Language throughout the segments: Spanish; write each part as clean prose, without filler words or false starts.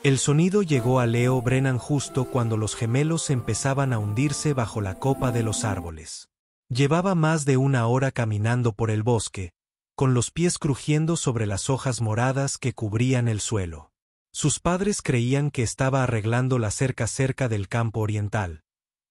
El sonido llegó a Leo Brennan justo cuando los gemelos empezaban a hundirse bajo la copa de los árboles. Llevaba más de una hora caminando por el bosque, con los pies crujiendo sobre las hojas moradas que cubrían el suelo. Sus padres creían que estaba arreglando la cerca cerca del campo oriental,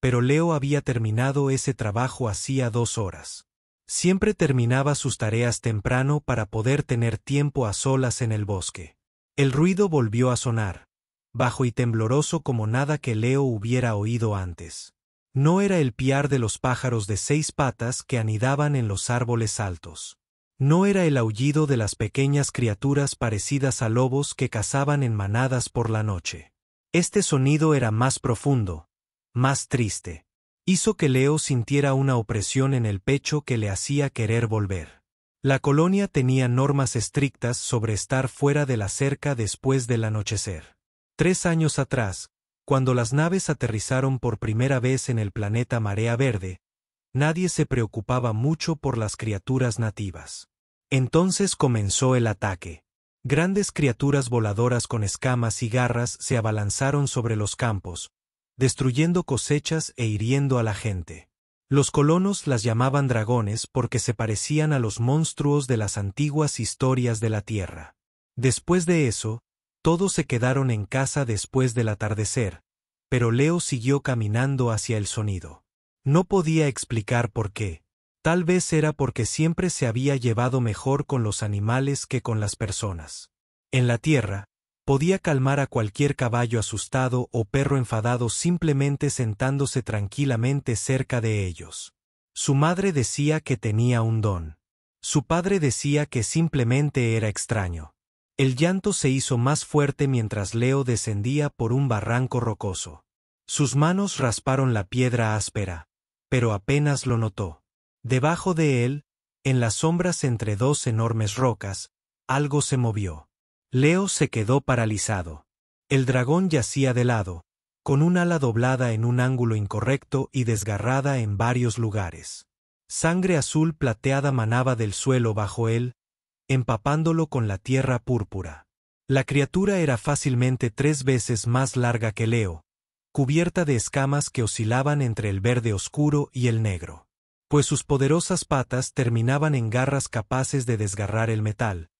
pero Leo había terminado ese trabajo hacía 2 horas. Siempre terminaba sus tareas temprano para poder tener tiempo a solas en el bosque. El ruido volvió a sonar, bajo y tembloroso como nada que Leo hubiera oído antes. No era el piar de los pájaros de 6 patas que anidaban en los árboles altos. No era el aullido de las pequeñas criaturas parecidas a lobos que cazaban en manadas por la noche. Este sonido era más profundo, más triste. Hizo que Leo sintiera una opresión en el pecho que le hacía querer volver. La colonia tenía normas estrictas sobre estar fuera de la cerca después del anochecer. 3 años atrás, cuando las naves aterrizaron por primera vez en el planeta Marea Verde, nadie se preocupaba mucho por las criaturas nativas. Entonces comenzó el ataque. Grandes criaturas voladoras con escamas y garras se abalanzaron sobre los campos, destruyendo cosechas e hiriendo a la gente. Los colonos las llamaban dragones porque se parecían a los monstruos de las antiguas historias de la Tierra. Después de eso, todos se quedaron en casa después del atardecer, pero Leo siguió caminando hacia el sonido. No podía explicar por qué. Tal vez era porque siempre se había llevado mejor con los animales que con las personas. En la Tierra, podía calmar a cualquier caballo asustado o perro enfadado simplemente sentándose tranquilamente cerca de ellos. Su madre decía que tenía un don. Su padre decía que simplemente era extraño. El llanto se hizo más fuerte mientras Leo descendía por un barranco rocoso. Sus manos rasparon la piedra áspera, pero apenas lo notó. Debajo de él, en las sombras entre 2 enormes rocas, algo se movió. Leo se quedó paralizado. El dragón yacía de lado, con un ala doblada en un ángulo incorrecto y desgarrada en varios lugares. Sangre azul plateada manaba del suelo bajo él, empapándolo con la tierra púrpura. La criatura era fácilmente 3 veces más larga que Leo, cubierta de escamas que oscilaban entre el verde oscuro y el negro. Pues sus poderosas patas terminaban en garras capaces de desgarrar el metal,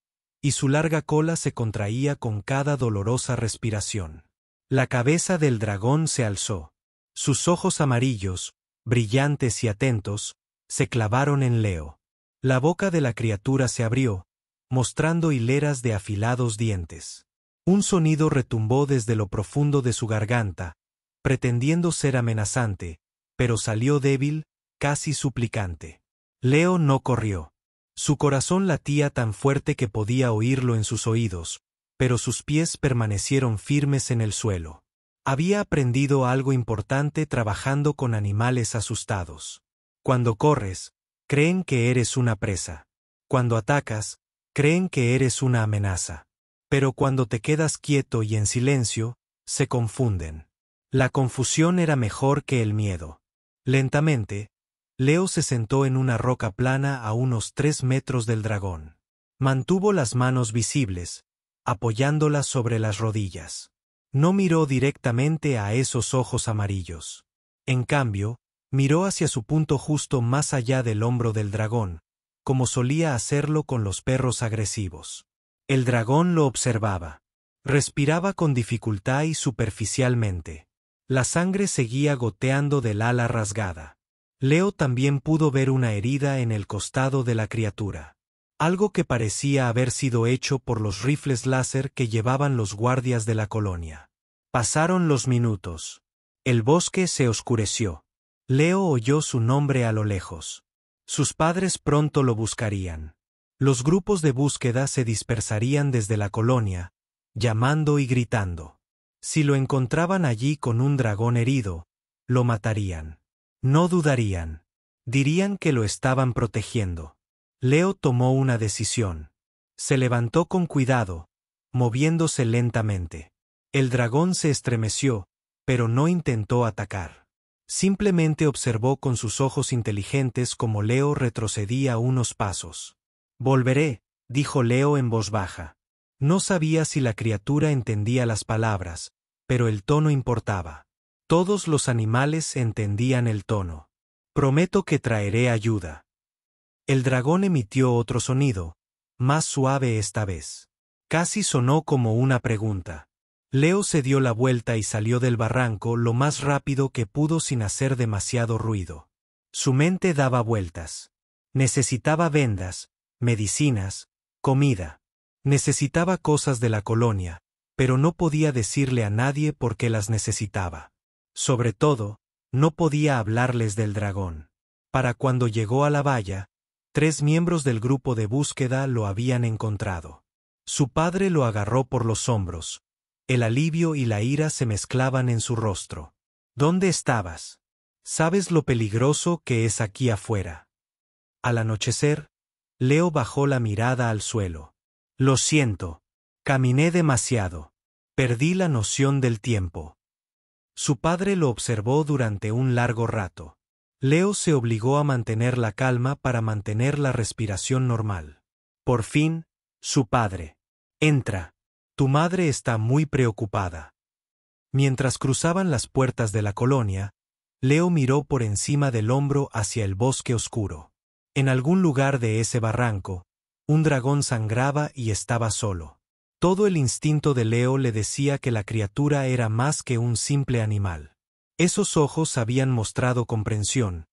y su larga cola se contraía con cada dolorosa respiración. La cabeza del dragón se alzó. Sus ojos amarillos, brillantes y atentos, se clavaron en Leo. La boca de la criatura se abrió, mostrando hileras de afilados dientes. Un sonido retumbó desde lo profundo de su garganta, pretendiendo ser amenazante, pero salió débil, casi suplicante. Leo no corrió. Su corazón latía tan fuerte que podía oírlo en sus oídos, pero sus pies permanecieron firmes en el suelo. Había aprendido algo importante trabajando con animales asustados. Cuando corres, creen que eres una presa. Cuando atacas, creen que eres una amenaza. Pero cuando te quedas quieto y en silencio, se confunden. La confusión era mejor que el miedo. Lentamente, Leo se sentó en una roca plana a unos 3 metros del dragón. Mantuvo las manos visibles, apoyándolas sobre las rodillas. No miró directamente a esos ojos amarillos. En cambio, miró hacia su punto justo más allá del hombro del dragón, como solía hacerlo con los perros agresivos. El dragón lo observaba. Respiraba con dificultad y superficialmente. La sangre seguía goteando del ala rasgada. Leo también pudo ver una herida en el costado de la criatura. Algo que parecía haber sido hecho por los rifles láser que llevaban los guardias de la colonia. Pasaron los minutos. El bosque se oscureció. Leo oyó su nombre a lo lejos. Sus padres pronto lo buscarían. Los grupos de búsqueda se dispersarían desde la colonia, llamando y gritando. Si lo encontraban allí con un dragón herido, lo matarían. No dudarían. Dirían que lo estaban protegiendo. Leo tomó una decisión. Se levantó con cuidado, moviéndose lentamente. El dragón se estremeció, pero no intentó atacar. Simplemente observó con sus ojos inteligentes cómo Leo retrocedía unos pasos. «Volveré», dijo Leo en voz baja. No sabía si la criatura entendía las palabras, pero el tono importaba. Todos los animales entendían el tono. Prometo que traeré ayuda. El dragón emitió otro sonido, más suave esta vez. Casi sonó como una pregunta. Leo se dio la vuelta y salió del barranco lo más rápido que pudo sin hacer demasiado ruido. Su mente daba vueltas. Necesitaba vendas, medicinas, comida. Necesitaba cosas de la colonia, pero no podía decirle a nadie por qué las necesitaba. Sobre todo, no podía hablarles del dragón. Para cuando llegó a la valla, 3 miembros del grupo de búsqueda lo habían encontrado. Su padre lo agarró por los hombros. El alivio y la ira se mezclaban en su rostro. ¿Dónde estabas? ¿Sabes lo peligroso que es aquí afuera? Al anochecer, Leo bajó la mirada al suelo. Lo siento. Caminé demasiado. Perdí la noción del tiempo. Su padre lo observó durante un largo rato. Leo se obligó a mantener la calma para mantener la respiración normal. Por fin, su padre. Entra. Tu madre está muy preocupada. Mientras cruzaban las puertas de la colonia, Leo miró por encima del hombro hacia el bosque oscuro. En algún lugar de ese barranco, un dragón sangraba y estaba solo. Todo el instinto de Leo le decía que la criatura era más que un simple animal. Esos ojos habían mostrado comprensión.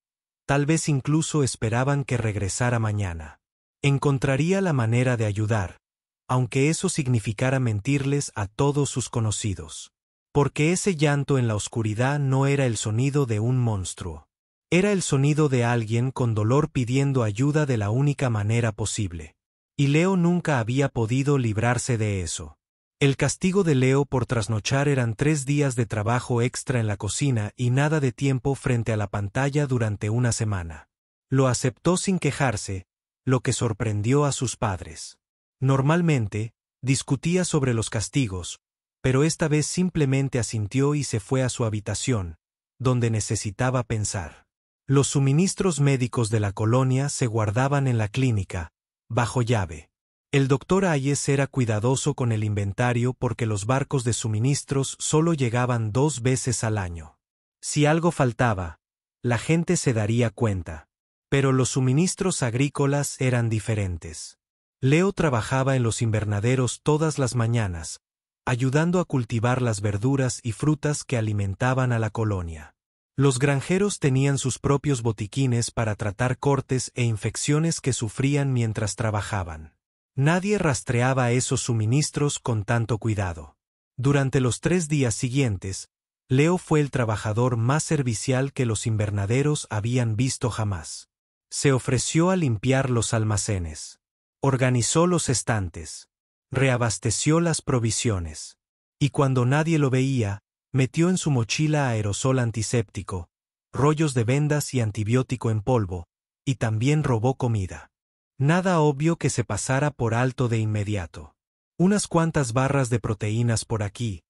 Tal vez incluso esperaban que regresara mañana. Encontraría la manera de ayudar, aunque eso significara mentirles a todos sus conocidos. Porque ese llanto en la oscuridad no era el sonido de un monstruo. Era el sonido de alguien con dolor pidiendo ayuda de la única manera posible. Y Leo nunca había podido librarse de eso. El castigo de Leo por trasnochar eran 3 días de trabajo extra en la cocina y nada de tiempo frente a la pantalla durante una semana. Lo aceptó sin quejarse, lo que sorprendió a sus padres. Normalmente, discutía sobre los castigos, pero esta vez simplemente asintió y se fue a su habitación, donde necesitaba pensar. Los suministros médicos de la colonia se guardaban en la clínica, bajo llave. El doctor Hayes era cuidadoso con el inventario porque los barcos de suministros solo llegaban 2 veces al año. Si algo faltaba, la gente se daría cuenta. Pero los suministros agrícolas eran diferentes. Leo trabajaba en los invernaderos todas las mañanas, ayudando a cultivar las verduras y frutas que alimentaban a la colonia. Los granjeros tenían sus propios botiquines para tratar cortes e infecciones que sufrían mientras trabajaban. Nadie rastreaba esos suministros con tanto cuidado. Durante los 3 días siguientes, Leo fue el trabajador más servicial que los invernaderos habían visto jamás. Se ofreció a limpiar los almacenes. Organizó los estantes. Reabasteció las provisiones. Y cuando nadie lo veía, metió en su mochila aerosol antiséptico, rollos de vendas y antibiótico en polvo, y también robó comida. Nada obvio que se pasara por alto de inmediato. Unas cuantas barras de proteínas por aquí,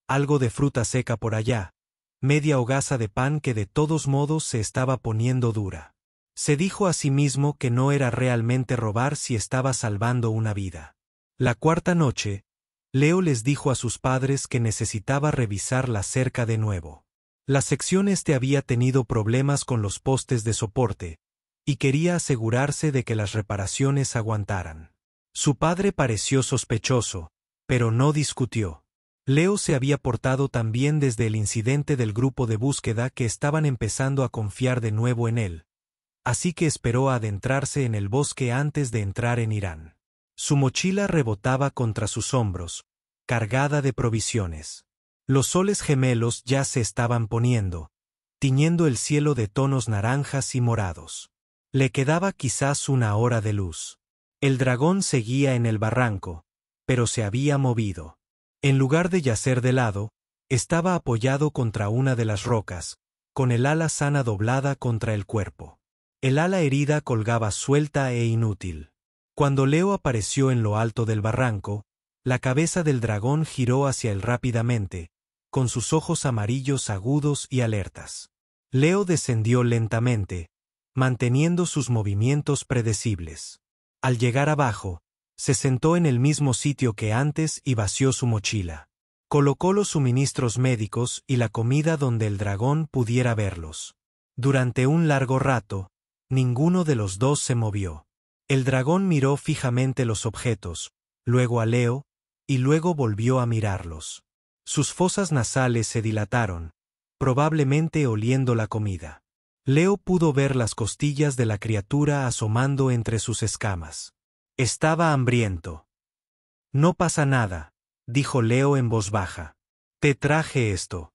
algo de fruta seca por allá, media hogaza de pan que de todos modos se estaba poniendo dura. Se dijo a sí mismo que no era realmente robar si estaba salvando una vida. La 4ª noche, Leo les dijo a sus padres que necesitaba revisar la cerca de nuevo. La sección este había tenido problemas con los postes de soporte, y quería asegurarse de que las reparaciones aguantaran. Su padre pareció sospechoso, pero no discutió. Leo se había portado tan bien desde el incidente del grupo de búsqueda que estaban empezando a confiar de nuevo en él, así que esperó a adentrarse en el bosque antes de entrar en Irán. Su mochila rebotaba contra sus hombros, cargada de provisiones. Los soles gemelos ya se estaban poniendo, tiñendo el cielo de tonos naranjas y morados. Le quedaba quizás 1 hora de luz. El dragón seguía en el barranco, pero se había movido. En lugar de yacer de lado, estaba apoyado contra una de las rocas, con el ala sana doblada contra el cuerpo. El ala herida colgaba suelta e inútil. Cuando Leo apareció en lo alto del barranco, la cabeza del dragón giró hacia él rápidamente, con sus ojos amarillos agudos y alertas. Leo descendió lentamente, manteniendo sus movimientos predecibles. Al llegar abajo, Se sentó en el mismo sitio que antes y vació su mochila. Colocó los suministros médicos y la comida donde el dragón pudiera verlos. Durante un largo rato, ninguno de los dos se movió. El dragón miró fijamente los objetos, luego a Leo, y luego volvió a mirarlos. Sus fosas nasales se dilataron, probablemente oliendo la comida. Leo pudo ver las costillas de la criatura asomando entre sus escamas. Estaba hambriento. No pasa nada, dijo Leo en voz baja. Te traje esto.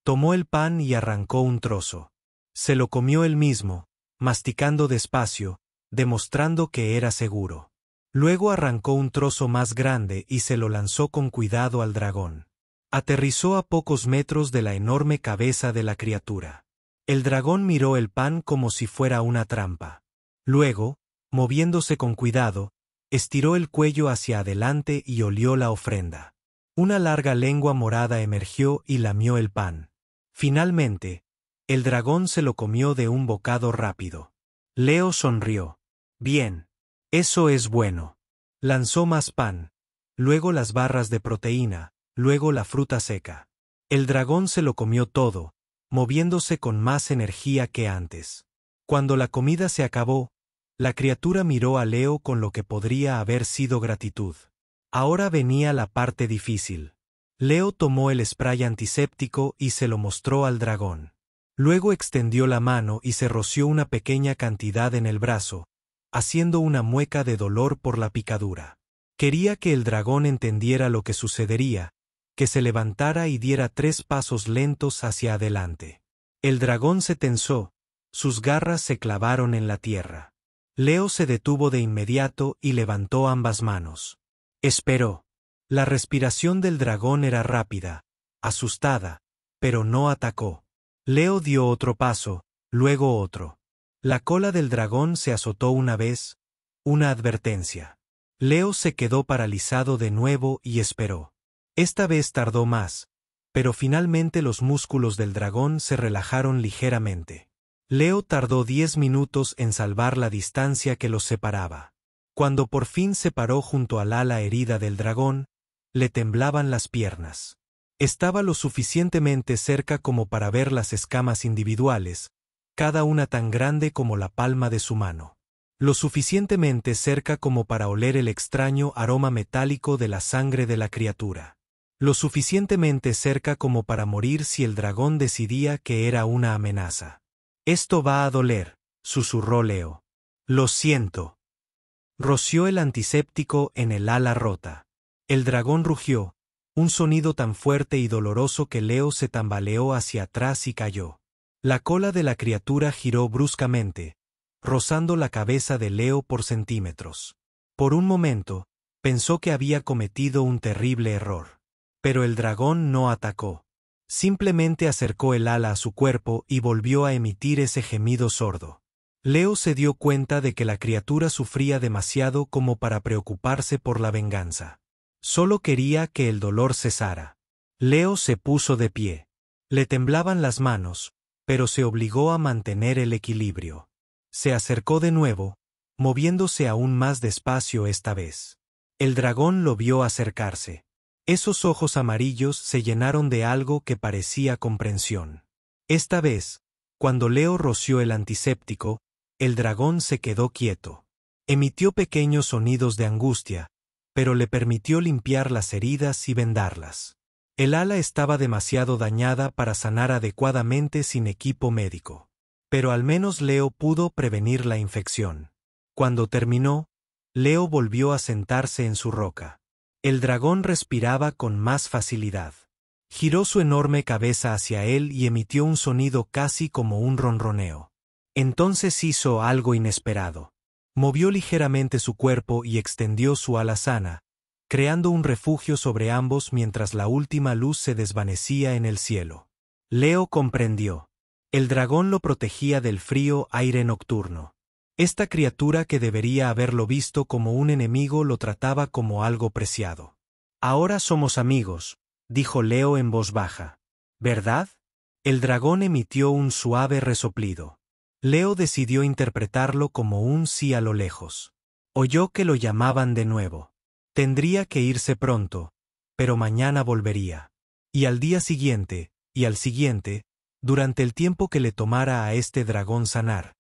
Tomó el pan y arrancó un trozo. Se lo comió él mismo, masticando despacio, demostrando que era seguro. Luego arrancó un trozo más grande y se lo lanzó con cuidado al dragón. Aterrizó a pocos metros de la enorme cabeza de la criatura. El dragón miró el pan como si fuera una trampa. Luego, moviéndose con cuidado, estiró el cuello hacia adelante y olió la ofrenda. Una larga lengua morada emergió y lamió el pan. Finalmente, el dragón se lo comió de un bocado rápido. Leo sonrió. Bien. Eso es bueno. Lanzó más pan, luego las barras de proteína, luego la fruta seca. El dragón se lo comió todo, moviéndose con más energía que antes. Cuando la comida se acabó, la criatura miró a Leo con lo que podría haber sido gratitud. Ahora venía la parte difícil. Leo tomó el spray antiséptico y se lo mostró al dragón. Luego extendió la mano y se roció una pequeña cantidad en el brazo, haciendo una mueca de dolor por la picadura. Quería que el dragón entendiera lo que sucedería, que se levantara y diera 3 pasos lentos hacia adelante. El dragón se tensó, sus garras se clavaron en la tierra. Leo se detuvo de inmediato y levantó ambas manos. Esperó. La respiración del dragón era rápida, asustada, pero no atacó. Leo dio otro paso, luego otro. La cola del dragón se azotó una vez, una advertencia. Leo se quedó paralizado de nuevo y esperó. Esta vez tardó más, pero finalmente los músculos del dragón se relajaron ligeramente. Leo tardó 10 minutos en salvar la distancia que los separaba. Cuando por fin se paró junto al ala herida del dragón, le temblaban las piernas. Estaba lo suficientemente cerca como para ver las escamas individuales, cada una tan grande como la palma de su mano. Lo suficientemente cerca como para oler el extraño aroma metálico de la sangre de la criatura. Lo suficientemente cerca como para morir si el dragón decidía que era una amenaza. Esto va a doler, susurró Leo. Lo siento. Roció el antiséptico en el ala rota. El dragón rugió, un sonido tan fuerte y doloroso que Leo se tambaleó hacia atrás y cayó. La cola de la criatura giró bruscamente, rozando la cabeza de Leo por centímetros. Por un momento, pensó que había cometido un terrible error. Pero el dragón no atacó. Simplemente acercó el ala a su cuerpo y volvió a emitir ese gemido sordo. Leo se dio cuenta de que la criatura sufría demasiado como para preocuparse por la venganza. Solo quería que el dolor cesara. Leo se puso de pie. Le temblaban las manos, pero se obligó a mantener el equilibrio. Se acercó de nuevo, moviéndose aún más despacio esta vez. El dragón lo vio acercarse. Esos ojos amarillos se llenaron de algo que parecía comprensión. Esta vez, cuando Leo roció el antiséptico, el dragón se quedó quieto. Emitió pequeños sonidos de angustia, pero le permitió limpiar las heridas y vendarlas. El ala estaba demasiado dañada para sanar adecuadamente sin equipo médico. Pero al menos Leo pudo prevenir la infección. Cuando terminó, Leo volvió a sentarse en su roca. El dragón respiraba con más facilidad. Giró su enorme cabeza hacia él y emitió un sonido casi como un ronroneo. Entonces hizo algo inesperado. Movió ligeramente su cuerpo y extendió su ala sana, creando un refugio sobre ambos mientras la última luz se desvanecía en el cielo. Leo comprendió. El dragón lo protegía del frío aire nocturno. Esta criatura que debería haberlo visto como un enemigo lo trataba como algo preciado. Ahora somos amigos, dijo Leo en voz baja. ¿Verdad? El dragón emitió un suave resoplido. Leo decidió interpretarlo como un sí a lo lejos. Oyó que lo llamaban de nuevo. Tendría que irse pronto, pero mañana volvería. Y al día siguiente, y al siguiente, durante el tiempo que le tomara a este dragón sanar,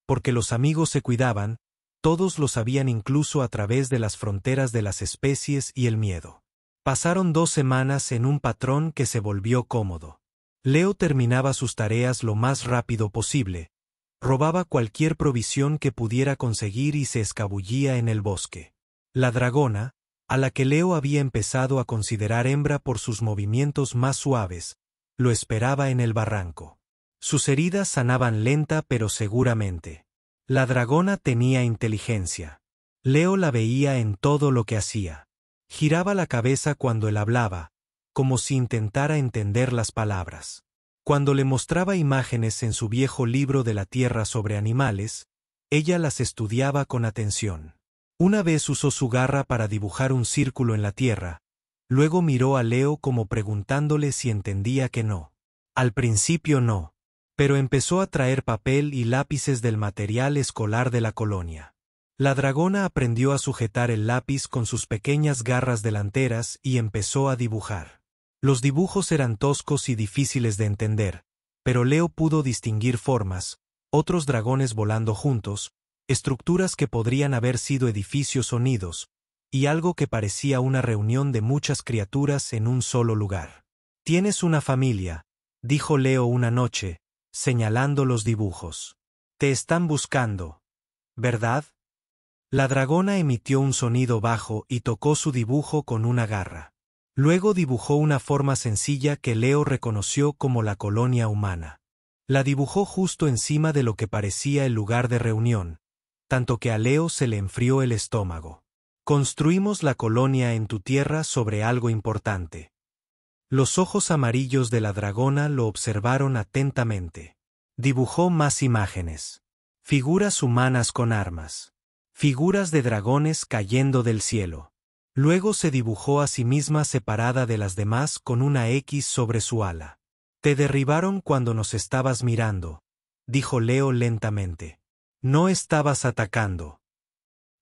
porque los amigos se cuidaban, todos lo sabían incluso a través de las fronteras de las especies y el miedo. Pasaron 2 semanas en un patrón que se volvió cómodo. Leo terminaba sus tareas lo más rápido posible, robaba cualquier provisión que pudiera conseguir y se escabullía en el bosque. La dragona, a la que Leo había empezado a considerar hembra por sus movimientos más suaves, lo esperaba en el barranco. Sus heridas sanaban lenta pero seguramente. La dragona tenía inteligencia. Leo la veía en todo lo que hacía. Giraba la cabeza cuando él hablaba, como si intentara entender las palabras. Cuando le mostraba imágenes en su viejo libro de la tierra sobre animales, ella las estudiaba con atención. Una vez usó su garra para dibujar un círculo en la tierra, luego miró a Leo como preguntándole si entendía que no. Al principio no, pero empezó a traer papel y lápices del material escolar de la colonia. La dragona aprendió a sujetar el lápiz con sus pequeñas garras delanteras y empezó a dibujar. Los dibujos eran toscos y difíciles de entender, pero Leo pudo distinguir formas, otros dragones volando juntos, estructuras que podrían haber sido edificios o nidos, y algo que parecía una reunión de muchas criaturas en un solo lugar. «Tienes una familia», dijo Leo una noche, señalando los dibujos. «Te están buscando, ¿verdad?» La dragona emitió un sonido bajo y tocó su dibujo con una garra. Luego dibujó una forma sencilla que Leo reconoció como la colonia humana. La dibujó justo encima de lo que parecía el lugar de reunión, tanto que a Leo se le enfrió el estómago. «Construimos la colonia en tu tierra sobre algo importante». Los ojos amarillos de la dragona lo observaron atentamente. Dibujó más imágenes. Figuras humanas con armas. Figuras de dragones cayendo del cielo. Luego se dibujó a sí misma separada de las demás con una X sobre su ala. «Te derribaron cuando nos estabas mirando», dijo Leo lentamente. «No estabas atacando.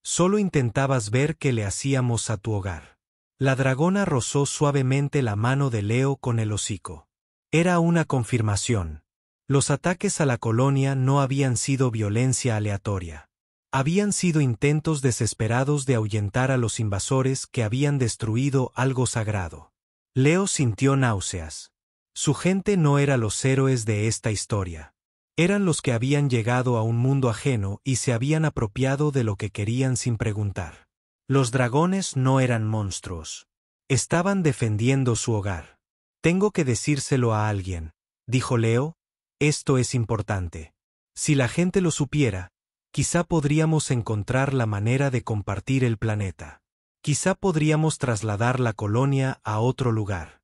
Solo intentabas ver qué le hacíamos a tu hogar». La dragona rozó suavemente la mano de Leo con el hocico. Era una confirmación. Los ataques a la colonia no habían sido violencia aleatoria. Habían sido intentos desesperados de ahuyentar a los invasores que habían destruido algo sagrado. Leo sintió náuseas. Su gente no era los héroes de esta historia. Eran los que habían llegado a un mundo ajeno y se habían apropiado de lo que querían sin preguntar. Los dragones no eran monstruos. Estaban defendiendo su hogar. «Tengo que decírselo a alguien», dijo Leo. «Esto es importante. Si la gente lo supiera, quizá podríamos encontrar la manera de compartir el planeta. Quizá podríamos trasladar la colonia a otro lugar».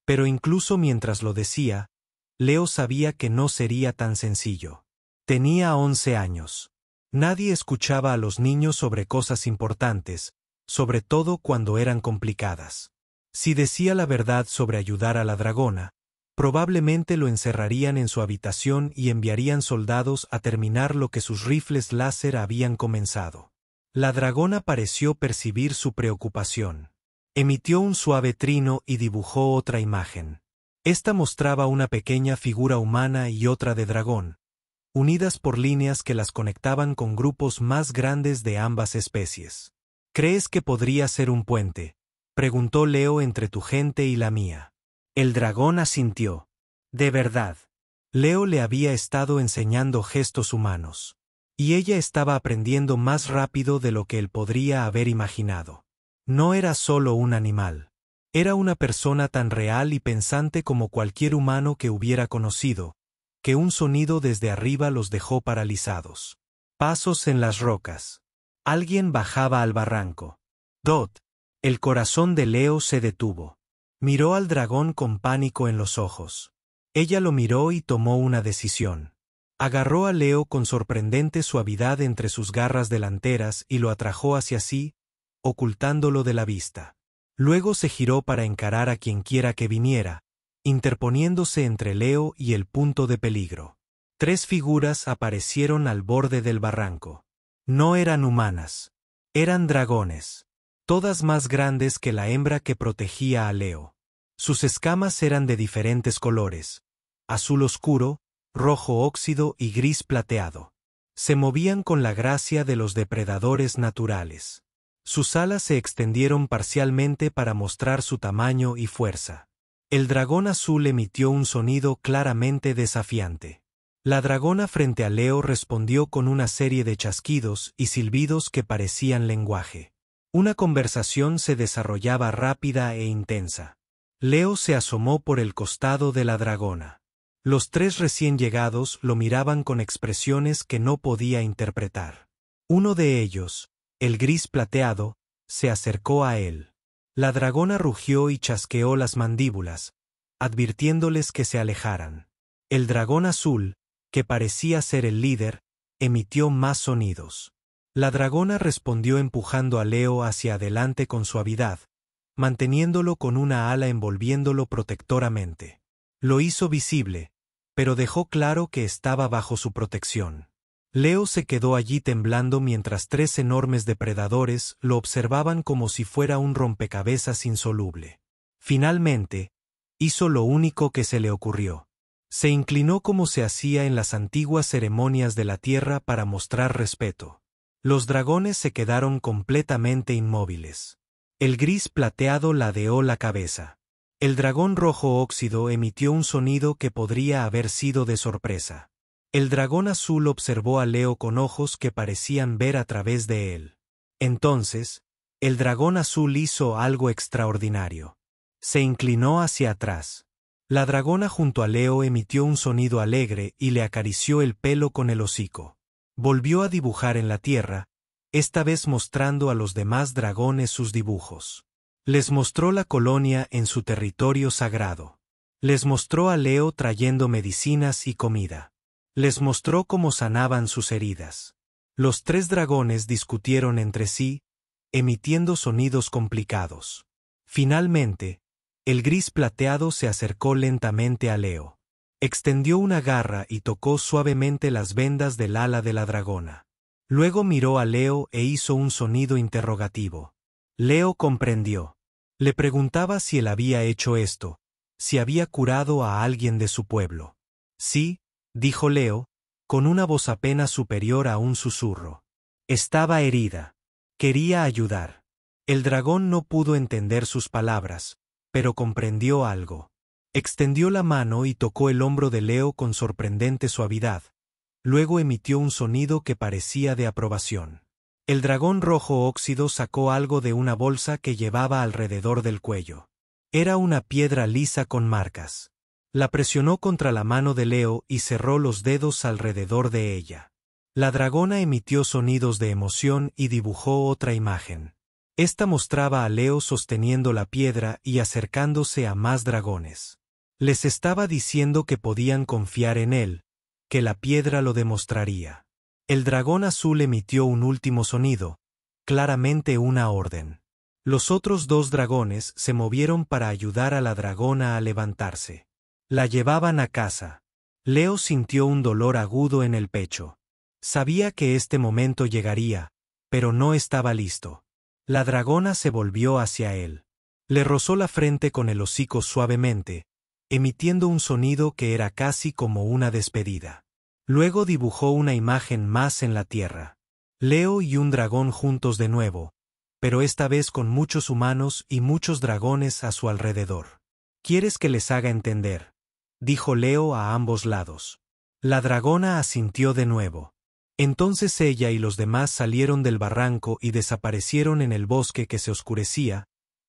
Pero incluso mientras lo decía, Leo sabía que no sería tan sencillo. Tenía 11 años. Nadie escuchaba a los niños sobre cosas importantes, sobre todo cuando eran complicadas. Si decía la verdad sobre ayudar a la dragona, probablemente lo encerrarían en su habitación y enviarían soldados a terminar lo que sus rifles láser habían comenzado. La dragona pareció percibir su preocupación. Emitió un suave trino y dibujó otra imagen. Esta mostraba una pequeña figura humana y otra de dragón, unidas por líneas que las conectaban con grupos más grandes de ambas especies. «¿Crees que podría ser un puente?», preguntó Leo, «entre tu gente y la mía». El dragón asintió. «De verdad». Leo le había estado enseñando gestos humanos. Y ella estaba aprendiendo más rápido de lo que él podría haber imaginado. No era solo un animal. Era una persona tan real y pensante como cualquier humano que hubiera conocido, que un sonido desde arriba los dejó paralizados. Pasos en las rocas. Alguien bajaba al barranco. «Dot». El corazón de Leo se detuvo. Miró al dragón con pánico en los ojos. Ella lo miró y tomó una decisión. Agarró a Leo con sorprendente suavidad entre sus garras delanteras y lo atrajo hacia sí, ocultándolo de la vista. Luego se giró para encarar a quienquiera que viniera, interponiéndose entre Leo y el punto de peligro. 3 figuras aparecieron al borde del barranco. No eran humanas. Eran dragones. Todas más grandes que la hembra que protegía a Leo. Sus escamas eran de diferentes colores: azul oscuro, rojo óxido y gris plateado. Se movían con la gracia de los depredadores naturales. Sus alas se extendieron parcialmente para mostrar su tamaño y fuerza. El dragón azul emitió un sonido claramente desafiante. La dragona frente a Leo respondió con una serie de chasquidos y silbidos que parecían lenguaje. Una conversación se desarrollaba rápida e intensa. Leo se asomó por el costado de la dragona. Los tres recién llegados lo miraban con expresiones que no podía interpretar. Uno de ellos, el gris plateado, se acercó a él. La dragona rugió y chasqueó las mandíbulas, advirtiéndoles que se alejaran. El dragón azul, que parecía ser el líder, emitió más sonidos. La dragona respondió empujando a Leo hacia adelante con suavidad, manteniéndolo con una ala envolviéndolo protectoramente. Lo hizo visible, pero dejó claro que estaba bajo su protección. Leo se quedó allí temblando mientras tres enormes depredadores lo observaban como si fuera un rompecabezas insoluble. Finalmente, hizo lo único que se le ocurrió. Se inclinó como se hacía en las antiguas ceremonias de la tierra para mostrar respeto. Los dragones se quedaron completamente inmóviles. El gris plateado ladeó la cabeza. El dragón rojo óxido emitió un sonido que podría haber sido de sorpresa. El dragón azul observó a Leo con ojos que parecían ver a través de él. Entonces, el dragón azul hizo algo extraordinario. Se inclinó hacia atrás. La dragona junto a Leo emitió un sonido alegre y le acarició el pelo con el hocico. Volvió a dibujar en la tierra, esta vez mostrando a los demás dragones sus dibujos. Les mostró la colonia en su territorio sagrado. Les mostró a Leo trayendo medicinas y comida. Les mostró cómo sanaban sus heridas. Los tres dragones discutieron entre sí, emitiendo sonidos complicados. Finalmente, el gris plateado se acercó lentamente a Leo. Extendió una garra y tocó suavemente las vendas del ala de la dragona. Luego miró a Leo e hizo un sonido interrogativo. Leo comprendió. Le preguntaba si él había hecho esto, si había curado a alguien de su pueblo. Sí, dijo Leo, con una voz apenas superior a un susurro. Estaba herida. Quería ayudar. El dragón no pudo entender sus palabras, pero comprendió algo. Extendió la mano y tocó el hombro de Leo con sorprendente suavidad. Luego emitió un sonido que parecía de aprobación. El dragón rojo óxido sacó algo de una bolsa que llevaba alrededor del cuello. Era una piedra lisa con marcas. La presionó contra la mano de Leo y cerró los dedos alrededor de ella. La dragona emitió sonidos de emoción y dibujó otra imagen. Esta mostraba a Leo sosteniendo la piedra y acercándose a más dragones. Les estaba diciendo que podían confiar en él, que la piedra lo demostraría. El dragón azul emitió un último sonido, claramente una orden. Los otros dos dragones se movieron para ayudar a la dragona a levantarse. La llevaban a casa. Leo sintió un dolor agudo en el pecho. Sabía que este momento llegaría, pero no estaba listo. La dragona se volvió hacia él. Le rozó la frente con el hocico suavemente, emitiendo un sonido que era casi como una despedida. Luego dibujó una imagen más en la tierra. Leo y un dragón juntos de nuevo, pero esta vez con muchos humanos y muchos dragones a su alrededor. ¿Quieres que les haga entender?, dijo Leo a ambos lados. La dragona asintió de nuevo. Entonces ella y los demás salieron del barranco y desaparecieron en el bosque que se oscurecía,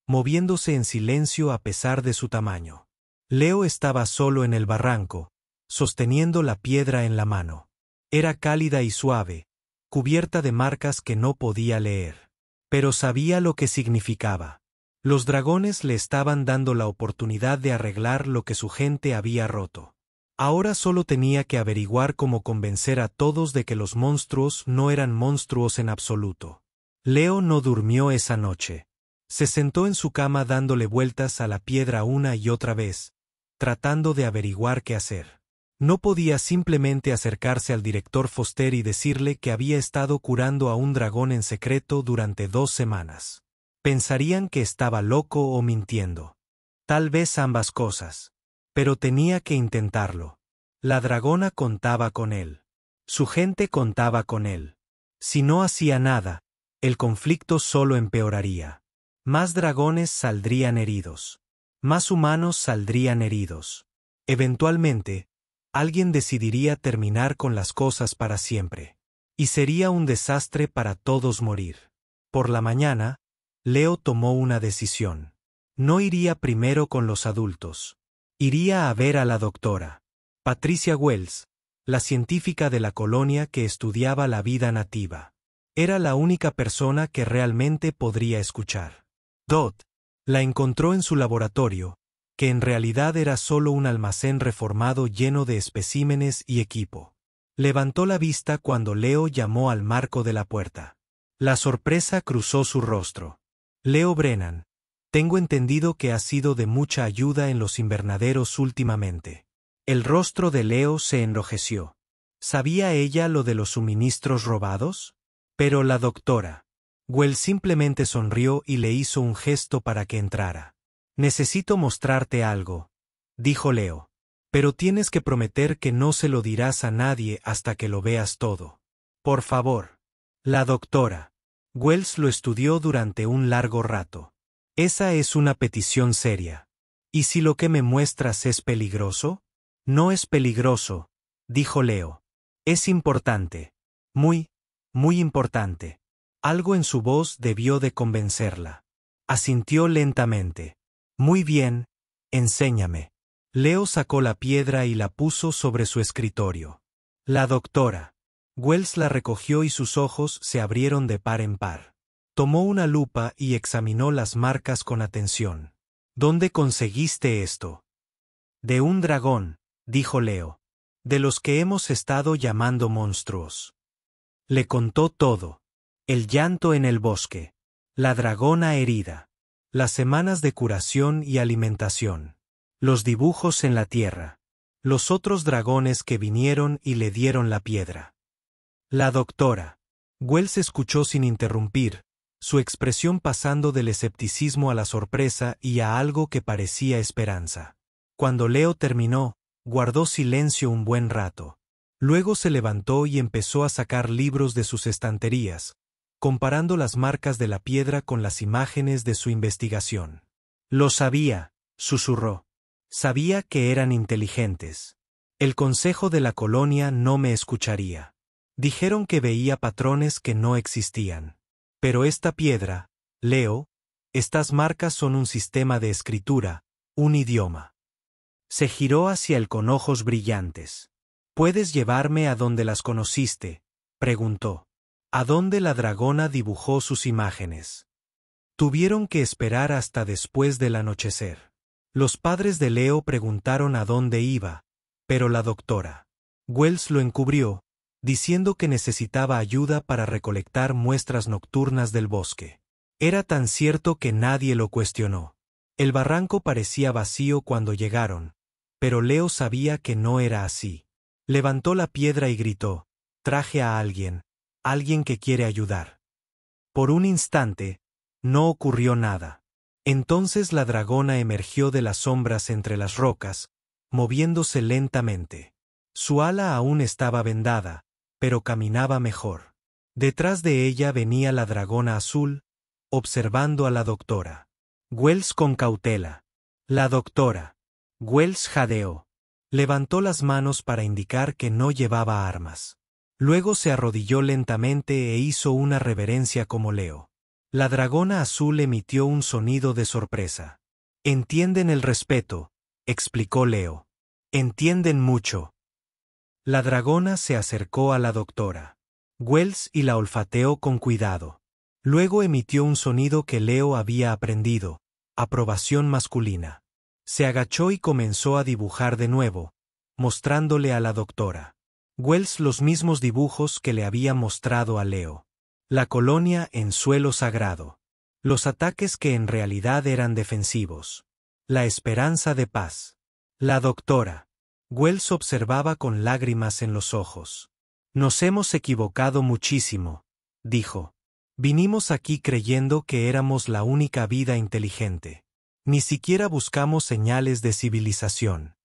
moviéndose en silencio a pesar de su tamaño. Leo estaba solo en el barranco, sosteniendo la piedra en la mano. Era cálida y suave, cubierta de marcas que no podía leer. Pero sabía lo que significaba. Los dragones le estaban dando la oportunidad de arreglar lo que su gente había roto. Ahora solo tenía que averiguar cómo convencer a todos de que los monstruos no eran monstruos en absoluto. Leo no durmió esa noche. Se sentó en su cama dándole vueltas a la piedra una y otra vez, tratando de averiguar qué hacer. No podía simplemente acercarse al director Foster y decirle que había estado curando a un dragón en secreto durante 2 semanas. Pensarían que estaba loco o mintiendo. Tal vez ambas cosas. Pero tenía que intentarlo. La dragona contaba con él. Su gente contaba con él. Si no hacía nada, el conflicto solo empeoraría. Más dragones saldrían heridos. Más humanos saldrían heridos. Eventualmente, alguien decidiría terminar con las cosas para siempre. Y sería un desastre para todos morir. Por la mañana, Leo tomó una decisión. No iría primero con los adultos. Iría a ver a la doctora Patricia Wells, la científica de la colonia que estudiaba la vida nativa. Era la única persona que realmente podría escuchar. Dot la encontró en su laboratorio, que en realidad era solo un almacén reformado lleno de especímenes y equipo. Levantó la vista cuando Leo llamó al marco de la puerta. La sorpresa cruzó su rostro. Leo Brennan, tengo entendido que has sido de mucha ayuda en los invernaderos últimamente. El rostro de Leo se enrojeció. ¿Sabía ella lo de los suministros robados? Pero la doctora Wells simplemente sonrió y le hizo un gesto para que entrara. Necesito mostrarte algo, dijo Leo. Pero tienes que prometer que no se lo dirás a nadie hasta que lo veas todo. Por favor. La doctora Wells lo estudió durante un largo rato. Esa es una petición seria. ¿Y si lo que me muestras es peligroso? No es peligroso, dijo Leo. Es importante. Muy, muy importante. Algo en su voz debió de convencerla. Asintió lentamente. Muy bien, enséñame. Leo sacó la piedra y la puso sobre su escritorio. La doctora Wells la recogió y sus ojos se abrieron de par en par. Tomó una lupa y examinó las marcas con atención. ¿Dónde conseguiste esto? De un dragón, dijo Leo. De los que hemos estado llamando monstruos. Le contó todo. El llanto en el bosque. La dragona herida. Las semanas de curación y alimentación. Los dibujos en la tierra. Los otros dragones que vinieron y le dieron la piedra. La doctora Wells escuchó sin interrumpir, su expresión pasando del escepticismo a la sorpresa y a algo que parecía esperanza. Cuando Leo terminó, guardó silencio un buen rato. Luego se levantó y empezó a sacar libros de sus estanterías, comparando las marcas de la piedra con las imágenes de su investigación. Lo sabía, susurró. Sabía que eran inteligentes. El consejo de la colonia no me escucharía. Dijeron que veía patrones que no existían. Pero esta piedra, Leo, estas marcas son un sistema de escritura, un idioma. Se giró hacia él con ojos brillantes. ¿Puedes llevarme a donde las conociste?, preguntó. ¿A dónde la dragona dibujó sus imágenes? Tuvieron que esperar hasta después del anochecer. Los padres de Leo preguntaron a dónde iba, pero la doctora Wells lo encubrió, diciendo que necesitaba ayuda para recolectar muestras nocturnas del bosque. Era tan cierto que nadie lo cuestionó. El barranco parecía vacío cuando llegaron, pero Leo sabía que no era así. Levantó la piedra y gritó, «Traje a alguien que quiere ayudar». Por un instante, no ocurrió nada. Entonces la dragona emergió de las sombras entre las rocas, moviéndose lentamente. Su ala aún estaba vendada, pero caminaba mejor. Detrás de ella venía la dragona azul, observando a la doctora Wells con cautela. La doctora Wells jadeó. Levantó las manos para indicar que no llevaba armas. Luego se arrodilló lentamente e hizo una reverencia como Leo. La dragona azul emitió un sonido de sorpresa. «Entienden el respeto», explicó Leo. «Entienden mucho». La dragona se acercó a la doctora Wells y la olfateó con cuidado. Luego emitió un sonido que Leo había aprendido, aprobación masculina. Se agachó y comenzó a dibujar de nuevo, mostrándole a la doctora Wells los mismos dibujos que le había mostrado a Leo. La colonia en suelo sagrado. Los ataques que en realidad eran defensivos. La esperanza de paz. La doctora Wells observaba con lágrimas en los ojos. Nos hemos equivocado muchísimo, dijo. Vinimos aquí creyendo que éramos la única vida inteligente. Ni siquiera buscamos señales de civilización.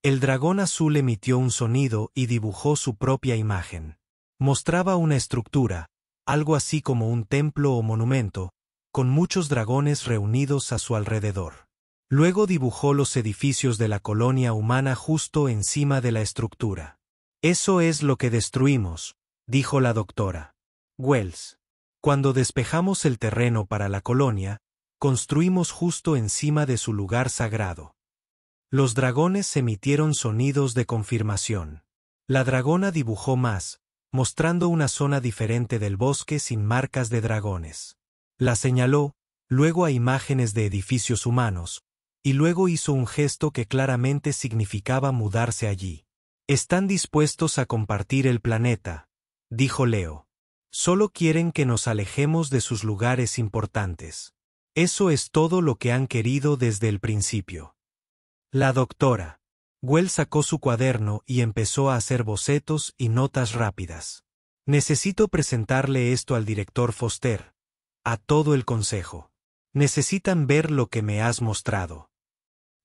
El dragón azul emitió un sonido y dibujó su propia imagen. Mostraba una estructura, algo así como un templo o monumento, con muchos dragones reunidos a su alrededor. Luego dibujó los edificios de la colonia humana justo encima de la estructura. Eso es lo que destruimos, dijo la doctora Wells. Cuando despejamos el terreno para la colonia, construimos justo encima de su lugar sagrado. Los dragones emitieron sonidos de confirmación. La dragona dibujó más, mostrando una zona diferente del bosque sin marcas de dragones. La señaló, luego a imágenes de edificios humanos, y luego hizo un gesto que claramente significaba mudarse allí. Están dispuestos a compartir el planeta, dijo Leo. Solo quieren que nos alejemos de sus lugares importantes. Eso es todo lo que han querido desde el principio. La doctora Wells sacó su cuaderno y empezó a hacer bocetos y notas rápidas. Necesito presentarle esto al director Foster, a todo el consejo. Necesitan ver lo que me has mostrado.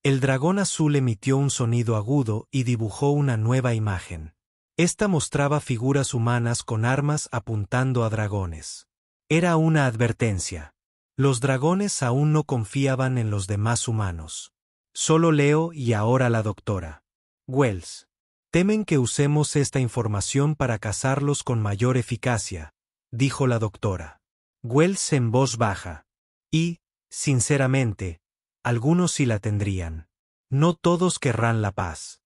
El dragón azul emitió un sonido agudo y dibujó una nueva imagen. Esta mostraba figuras humanas con armas apuntando a dragones. Era una advertencia. Los dragones aún no confiaban en los demás humanos. Solo Leo y ahora la doctora Wells. Temen que usemos esta información para cazarlos con mayor eficacia, dijo la doctora Wells en voz baja. Y, sinceramente, algunos sí la tendrían. No todos querrán la paz.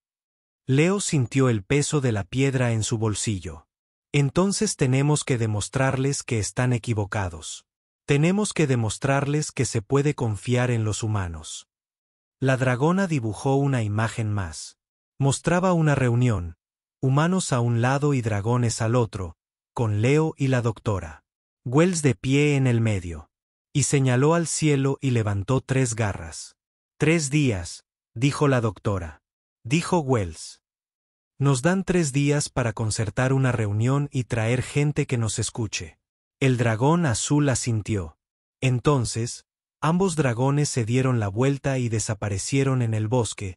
Leo sintió el peso de la piedra en su bolsillo. Entonces tenemos que demostrarles que están equivocados. Tenemos que demostrarles que se puede confiar en los humanos. La dragona dibujó una imagen más. Mostraba una reunión, humanos a un lado y dragones al otro, con Leo y la doctora Wells de pie en el medio. Y señaló al cielo y levantó 3 garras. 3 días, dijo la doctora. Dijo Wells. Nos dan 3 días para concertar una reunión y traer gente que nos escuche. El dragón azul asintió. Entonces, ambos dragones se dieron la vuelta y desaparecieron en el bosque,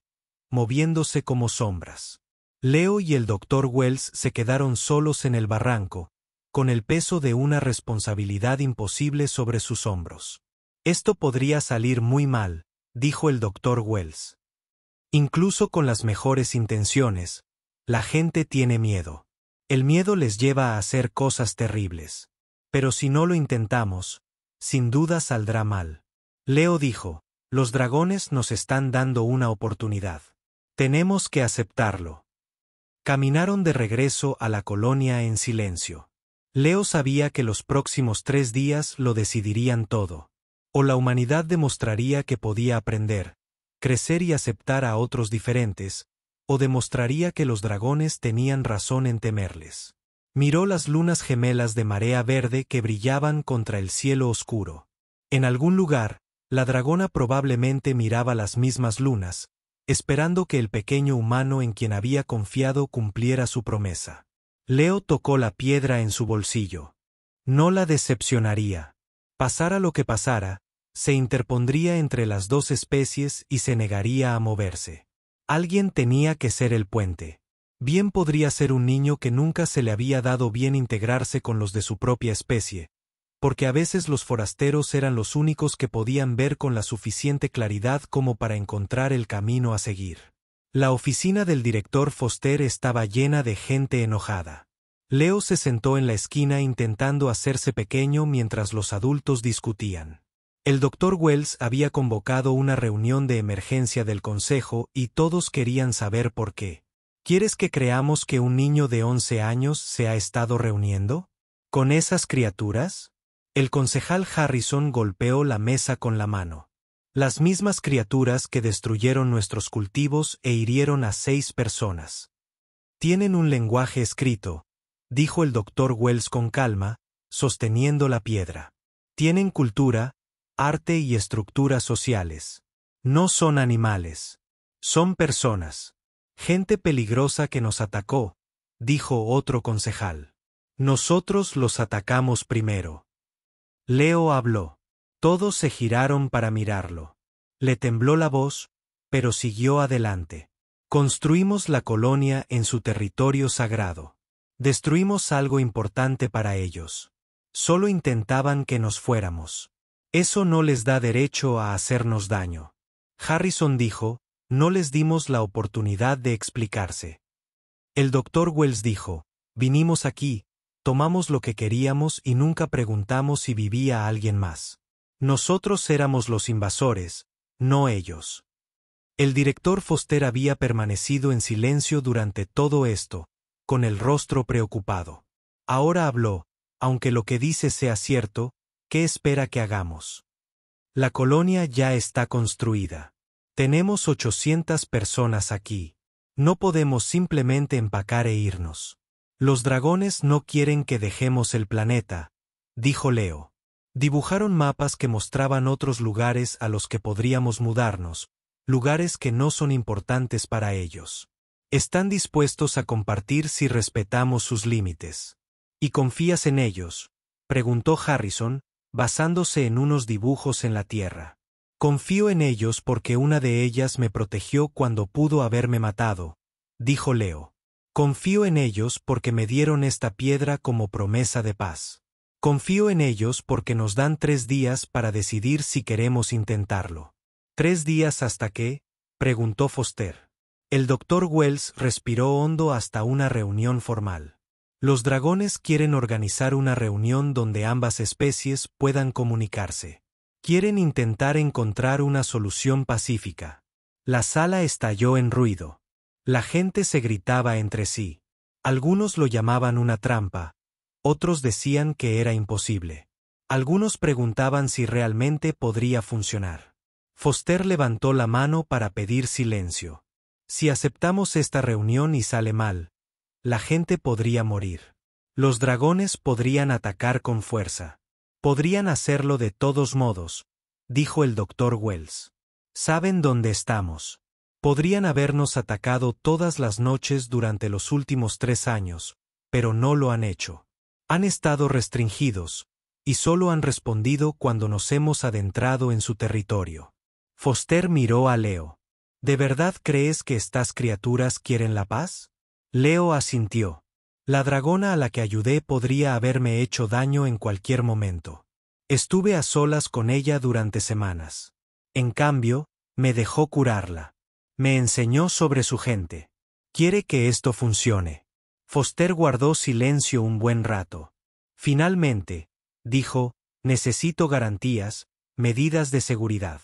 moviéndose como sombras. Leo y el doctor Wells se quedaron solos en el barranco, con el peso de una responsabilidad imposible sobre sus hombros. Esto podría salir muy mal, dijo el doctor Wells. Incluso con las mejores intenciones, la gente tiene miedo. El miedo les lleva a hacer cosas terribles. Pero si no lo intentamos, sin duda saldrá mal. Leo dijo, los dragones nos están dando una oportunidad. Tenemos que aceptarlo. Caminaron de regreso a la colonia en silencio. Leo sabía que los próximos 3 días lo decidirían todo. O la humanidad demostraría que podía aprender, crecer y aceptar a otros diferentes, o demostraría que los dragones tenían razón en temerles. Miró las lunas gemelas de marea verde que brillaban contra el cielo oscuro. En algún lugar, la dragona probablemente miraba las mismas lunas, esperando que el pequeño humano en quien había confiado cumpliera su promesa. Leo tocó la piedra en su bolsillo. No la decepcionaría. Pasara lo que pasara, se interpondría entre las 2 especies y se negaría a moverse. Alguien tenía que ser el puente. Bien podría ser un niño que nunca se le había dado bien integrarse con los de su propia especie, porque a veces los forasteros eran los únicos que podían ver con la suficiente claridad como para encontrar el camino a seguir. La oficina del director Foster estaba llena de gente enojada. Leo se sentó en la esquina intentando hacerse pequeño mientras los adultos discutían. El doctor Wells había convocado una reunión de emergencia del consejo y todos querían saber por qué. ¿Quieres que creamos que un niño de 11 años se ha estado reuniendo con esas criaturas? El concejal Harrison golpeó la mesa con la mano. Las mismas criaturas que destruyeron nuestros cultivos e hirieron a 6 personas. Tienen un lenguaje escrito, dijo el doctor Wells con calma, sosteniendo la piedra. Tienen cultura, arte y estructuras sociales. No son animales. Son personas. Gente peligrosa que nos atacó, dijo otro concejal. Nosotros los atacamos primero. Leo habló. Todos se giraron para mirarlo. Le tembló la voz, pero siguió adelante. Construimos la colonia en su territorio sagrado. Destruimos algo importante para ellos. Solo intentaban que nos fuéramos. Eso no les da derecho a hacernos daño. Harrison dijo, no les dimos la oportunidad de explicarse. El Dr. Wells dijo, vinimos aquí, tomamos lo que queríamos y nunca preguntamos si vivía alguien más. Nosotros éramos los invasores, no ellos. El director Foster había permanecido en silencio durante todo esto, con el rostro preocupado. Ahora habló, aunque lo que dice sea cierto, ¿qué espera que hagamos? La colonia ya está construida. Tenemos 800 personas aquí. No podemos simplemente empacar e irnos. Los dragones no quieren que dejemos el planeta, dijo Leo. Dibujaron mapas que mostraban otros lugares a los que podríamos mudarnos, lugares que no son importantes para ellos. Están dispuestos a compartir si respetamos sus límites. ¿Y confías en ellos?, preguntó Harrison, basándose en unos dibujos en la tierra. Confío en ellos porque una de ellas me protegió cuando pudo haberme matado, dijo Leo. Confío en ellos porque me dieron esta piedra como promesa de paz. Confío en ellos porque nos dan 3 días para decidir si queremos intentarlo. ¿3 días hasta qué?, preguntó Foster. El Dr. Wells respiró hondo hasta una reunión formal. Los dragones quieren organizar una reunión donde ambas especies puedan comunicarse. Quieren intentar encontrar una solución pacífica. La sala estalló en ruido. La gente se gritaba entre sí. Algunos lo llamaban una trampa, otros decían que era imposible. Algunos preguntaban si realmente podría funcionar. Foster levantó la mano para pedir silencio. Si aceptamos esta reunión y sale mal, la gente podría morir. Los dragones podrían atacar con fuerza. Podrían hacerlo de todos modos, dijo el Dr. Wells. Saben dónde estamos. Podrían habernos atacado todas las noches durante los últimos 3 años, pero no lo han hecho. Han estado restringidos, y solo han respondido cuando nos hemos adentrado en su territorio. Foster miró a Leo. ¿De verdad crees que estas criaturas quieren la paz? Leo asintió. La dragona a la que ayudé podría haberme hecho daño en cualquier momento. Estuve a solas con ella durante semanas. En cambio, me dejó curarla. Me enseñó sobre su gente. Quiere que esto funcione. Foster guardó silencio un buen rato. Finalmente, dijo, necesito garantías, medidas de seguridad.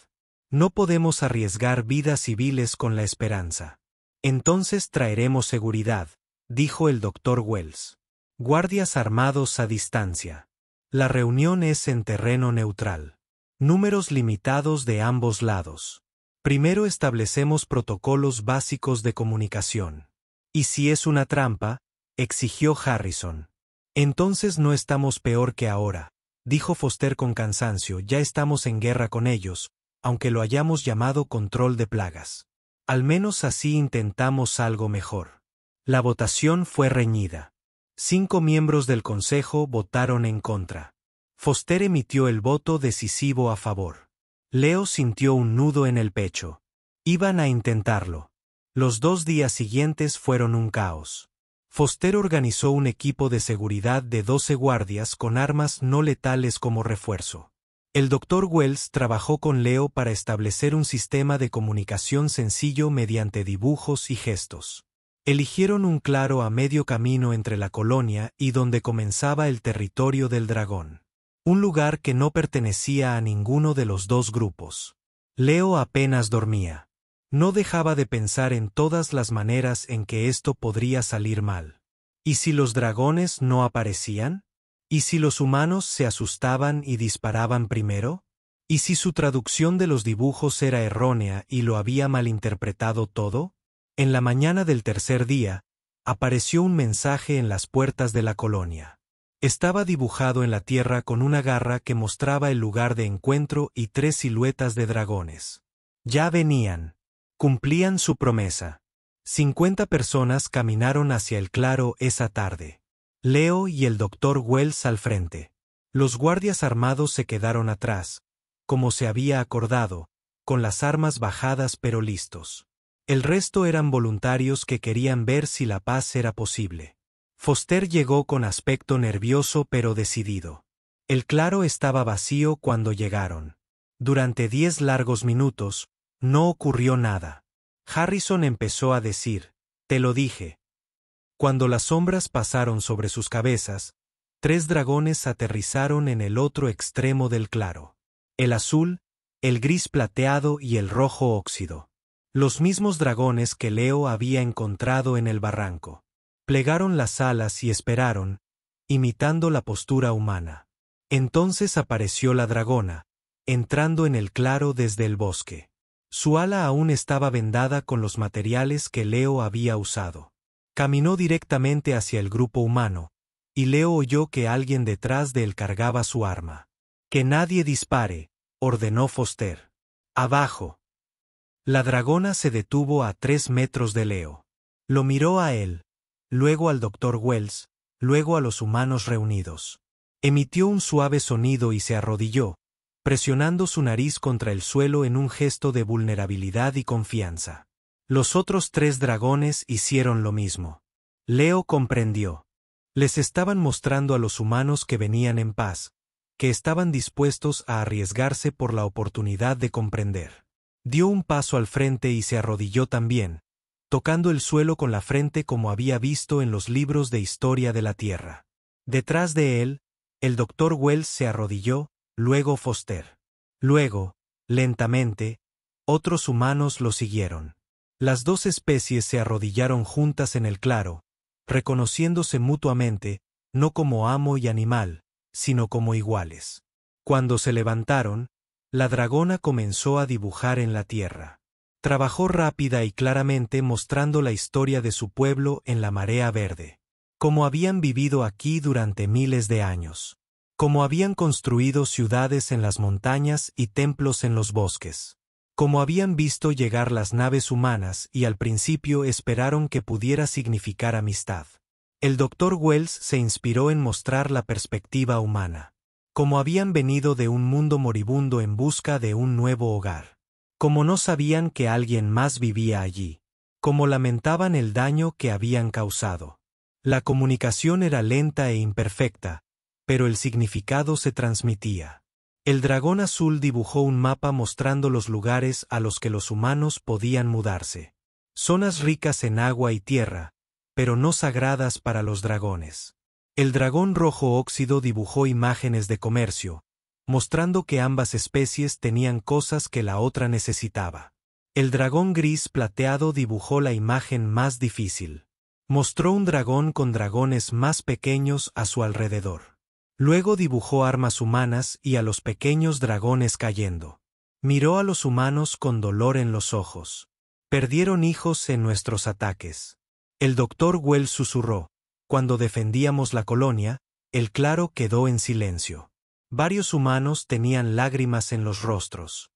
No podemos arriesgar vidas civiles con la esperanza. Entonces traeremos seguridad, dijo el Dr. Wells. Guardias armados a distancia. La reunión es en terreno neutral. Números limitados de ambos lados. Primero establecemos protocolos básicos de comunicación. ¿Y si es una trampa?, exigió Harrison. Entonces no estamos peor que ahora, dijo Foster con cansancio, ya estamos en guerra con ellos, aunque lo hayamos llamado control de plagas. Al menos así intentamos algo mejor. La votación fue reñida. 5 miembros del consejo votaron en contra. Foster emitió el voto decisivo a favor. Leo sintió un nudo en el pecho. Iban a intentarlo. Los 2 días siguientes fueron un caos. Foster organizó un equipo de seguridad de 12 guardias con armas no letales como refuerzo. El Dr. Wells trabajó con Leo para establecer un sistema de comunicación sencillo mediante dibujos y gestos. Eligieron un claro a medio camino entre la colonia y donde comenzaba el territorio del dragón. Un lugar que no pertenecía a ninguno de los 2 grupos. Leo apenas dormía. No dejaba de pensar en todas las maneras en que esto podría salir mal. ¿Y si los dragones no aparecían? ¿Y si los humanos se asustaban y disparaban primero? ¿Y si su traducción de los dibujos era errónea y lo había malinterpretado todo? En la mañana del tercer día, apareció un mensaje en las puertas de la colonia. Estaba dibujado en la tierra con una garra que mostraba el lugar de encuentro y 3 siluetas de dragones. Ya venían. Cumplían su promesa. 50 personas caminaron hacia el claro esa tarde. Leo y el Dr. Wells al frente. Los guardias armados se quedaron atrás, como se había acordado, con las armas bajadas pero listos. El resto eran voluntarios que querían ver si la paz era posible. Foster llegó con aspecto nervioso pero decidido. El claro estaba vacío cuando llegaron. Durante 10 largos minutos, no ocurrió nada. Harrison empezó a decir, «Te lo dije». Cuando las sombras pasaron sobre sus cabezas, 3 dragones aterrizaron en el otro extremo del claro. El azul, el gris plateado y el rojo óxido. Los mismos dragones que Leo había encontrado en el barranco. Plegaron las alas y esperaron, imitando la postura humana. Entonces apareció la dragona, entrando en el claro desde el bosque. Su ala aún estaba vendada con los materiales que Leo había usado. Caminó directamente hacia el grupo humano, y Leo oyó que alguien detrás de él cargaba su arma. «Que nadie dispare», ordenó Foster. «Abajo». La dragona se detuvo a 3 metros de Leo. Lo miró a él, luego al Dr. Wells, luego a los humanos reunidos. Emitió un suave sonido y se arrodilló, presionando su nariz contra el suelo en un gesto de vulnerabilidad y confianza. Los otros 3 dragones hicieron lo mismo. Leo comprendió. Les estaban mostrando a los humanos que venían en paz, que estaban dispuestos a arriesgarse por la oportunidad de comprender. Dio un paso al frente y se arrodilló también, tocando el suelo con la frente como había visto en los libros de historia de la Tierra. Detrás de él, el Dr. Wells se arrodilló, luego Foster. Luego, lentamente, otros humanos lo siguieron. Las 2 especies se arrodillaron juntas en el claro, reconociéndose mutuamente, no como amo y animal, sino como iguales. Cuando se levantaron, la dragona comenzó a dibujar en la tierra. Trabajó rápida y claramente mostrando la historia de su pueblo en la marea verde. Cómo habían vivido aquí durante miles de años. Cómo habían construido ciudades en las montañas y templos en los bosques. Como habían visto llegar las naves humanas y al principio esperaron que pudiera significar amistad. El Dr. Wells se inspiró en mostrar la perspectiva humana. Como habían venido de un mundo moribundo en busca de un nuevo hogar. Como no sabían que alguien más vivía allí. Como lamentaban el daño que habían causado. La comunicación era lenta e imperfecta, pero el significado se transmitía. El dragón azul dibujó un mapa mostrando los lugares a los que los humanos podían mudarse. Zonas ricas en agua y tierra, pero no sagradas para los dragones. El dragón rojo óxido dibujó imágenes de comercio, mostrando que ambas especies tenían cosas que la otra necesitaba. El dragón gris plateado dibujó la imagen más difícil. Mostró un dragón con dragones más pequeños a su alrededor. Luego dibujó armas humanas y a los pequeños dragones cayendo. Miró a los humanos con dolor en los ojos. Perdieron hijos en nuestros ataques. El Dr. Wells susurró. Cuando defendíamos la colonia, el claro quedó en silencio. Varios humanos tenían lágrimas en los rostros.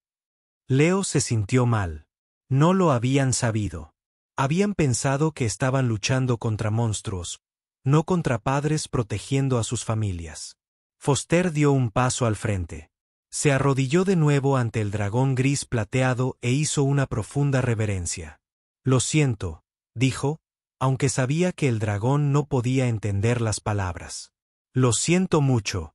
Leo se sintió mal. No lo habían sabido. Habían pensado que estaban luchando contra monstruos, no contra padres protegiendo a sus familias. Foster dio un paso al frente. Se arrodilló de nuevo ante el dragón gris plateado e hizo una profunda reverencia. «Lo siento», dijo, aunque sabía que el dragón no podía entender las palabras. «Lo siento mucho».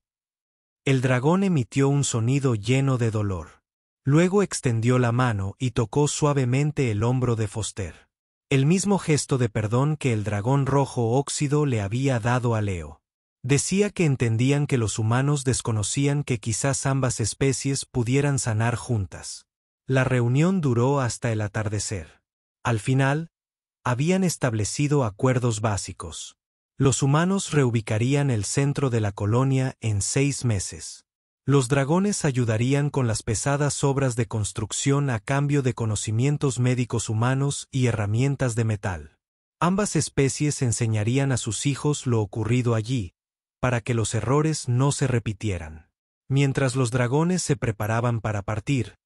El dragón emitió un sonido lleno de dolor. Luego extendió la mano y tocó suavemente el hombro de Foster. El mismo gesto de perdón que el dragón rojo óxido le había dado a Leo. Decía que entendían que los humanos desconocían que quizás ambas especies pudieran sanar juntas. La reunión duró hasta el atardecer. Al final, habían establecido acuerdos básicos. Los humanos reubicarían el centro de la colonia en 6 meses. Los dragones ayudarían con las pesadas obras de construcción a cambio de conocimientos médicos humanos y herramientas de metal. Ambas especies enseñarían a sus hijos lo ocurrido allí, para que los errores no se repitieran. Mientras los dragones se preparaban para partir,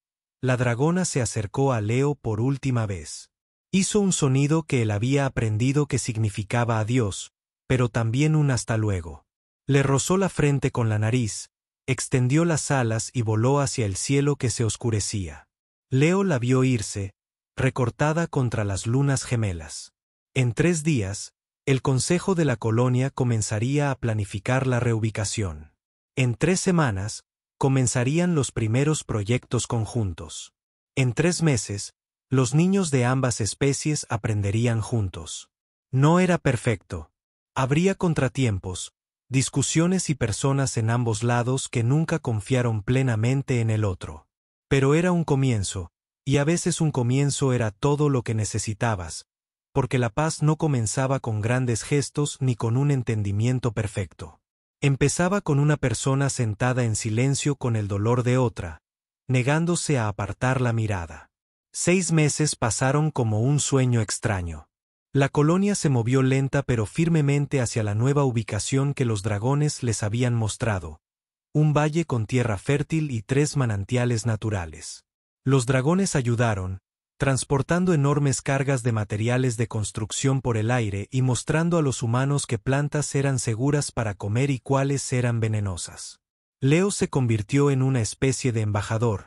la dragona se acercó a Leo por última vez. Hizo un sonido que él había aprendido que significaba adiós, pero también un hasta luego. Le rozó la frente con la nariz, extendió las alas y voló hacia el cielo que se oscurecía. Leo la vio irse, recortada contra las lunas gemelas. En 3 días, el Consejo de la Colonia comenzaría a planificar la reubicación. En 3 semanas, comenzarían los primeros proyectos conjuntos. En 3 meses, los niños de ambas especies aprenderían juntos. No era perfecto. Habría contratiempos, discusiones y personas en ambos lados que nunca confiaron plenamente en el otro. Pero era un comienzo, y a veces un comienzo era todo lo que necesitabas, porque la paz no comenzaba con grandes gestos ni con un entendimiento perfecto. Empezaba con una persona sentada en silencio con el dolor de otra, negándose a apartar la mirada. 6 meses pasaron como un sueño extraño. La colonia se movió lenta pero firmemente hacia la nueva ubicación que los dragones les habían mostrado, un valle con tierra fértil y 3 manantiales naturales. Los dragones ayudaron, transportando enormes cargas de materiales de construcción por el aire y mostrando a los humanos qué plantas eran seguras para comer y cuáles eran venenosas. Leo se convirtió en una especie de embajador,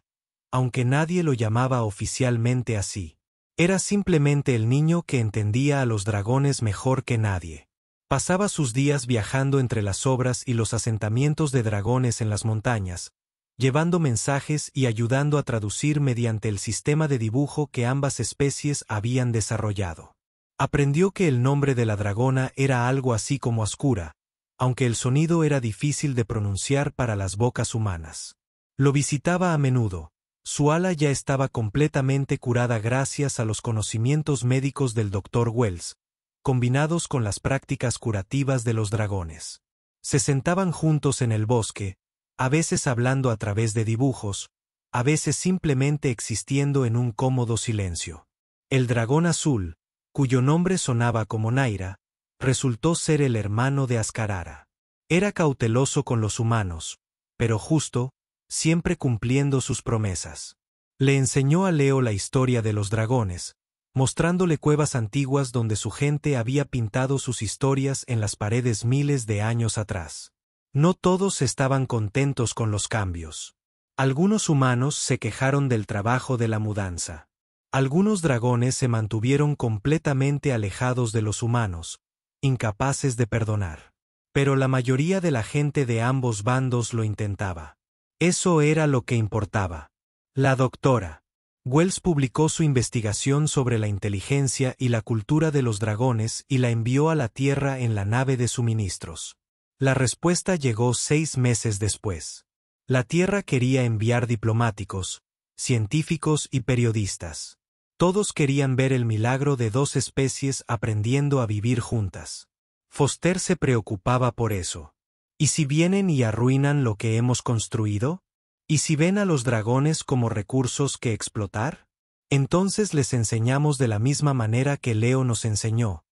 aunque nadie lo llamaba oficialmente así. Era simplemente el niño que entendía a los dragones mejor que nadie. Pasaba sus días viajando entre las obras y los asentamientos de dragones en las montañas, llevando mensajes y ayudando a traducir mediante el sistema de dibujo que ambas especies habían desarrollado. Aprendió que el nombre de la dragona era algo así como Ascura, aunque el sonido era difícil de pronunciar para las bocas humanas. Lo visitaba a menudo. Su ala ya estaba completamente curada gracias a los conocimientos médicos del Dr. Wells, combinados con las prácticas curativas de los dragones. Se sentaban juntos en el bosque, a veces hablando a través de dibujos, a veces simplemente existiendo en un cómodo silencio. El dragón azul, cuyo nombre sonaba como Naira, resultó ser el hermano de Ascarara. Era cauteloso con los humanos, pero justo, siempre cumpliendo sus promesas. Le enseñó a Leo la historia de los dragones, mostrándole cuevas antiguas donde su gente había pintado sus historias en las paredes miles de años atrás. No todos estaban contentos con los cambios. Algunos humanos se quejaron del trabajo de la mudanza. Algunos dragones se mantuvieron completamente alejados de los humanos, incapaces de perdonar. Pero la mayoría de la gente de ambos bandos lo intentaba. Eso era lo que importaba. La doctora Wells publicó su investigación sobre la inteligencia y la cultura de los dragones y la envió a la Tierra en la nave de suministros. La respuesta llegó 6 meses después. La Tierra quería enviar diplomáticos, científicos y periodistas. Todos querían ver el milagro de 2 especies aprendiendo a vivir juntas. Foster se preocupaba por eso. ¿Y si vienen y arruinan lo que hemos construido? ¿Y si ven a los dragones como recursos que explotar? Entonces les enseñamos de la misma manera que Leo nos enseñó,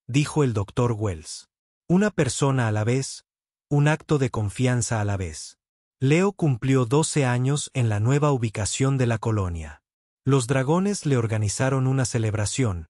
dijo el Dr. Wells. Una persona a la vez, un acto de confianza a la vez. Leo cumplió 12 años en la nueva ubicación de la colonia. Los dragones le organizaron una celebración,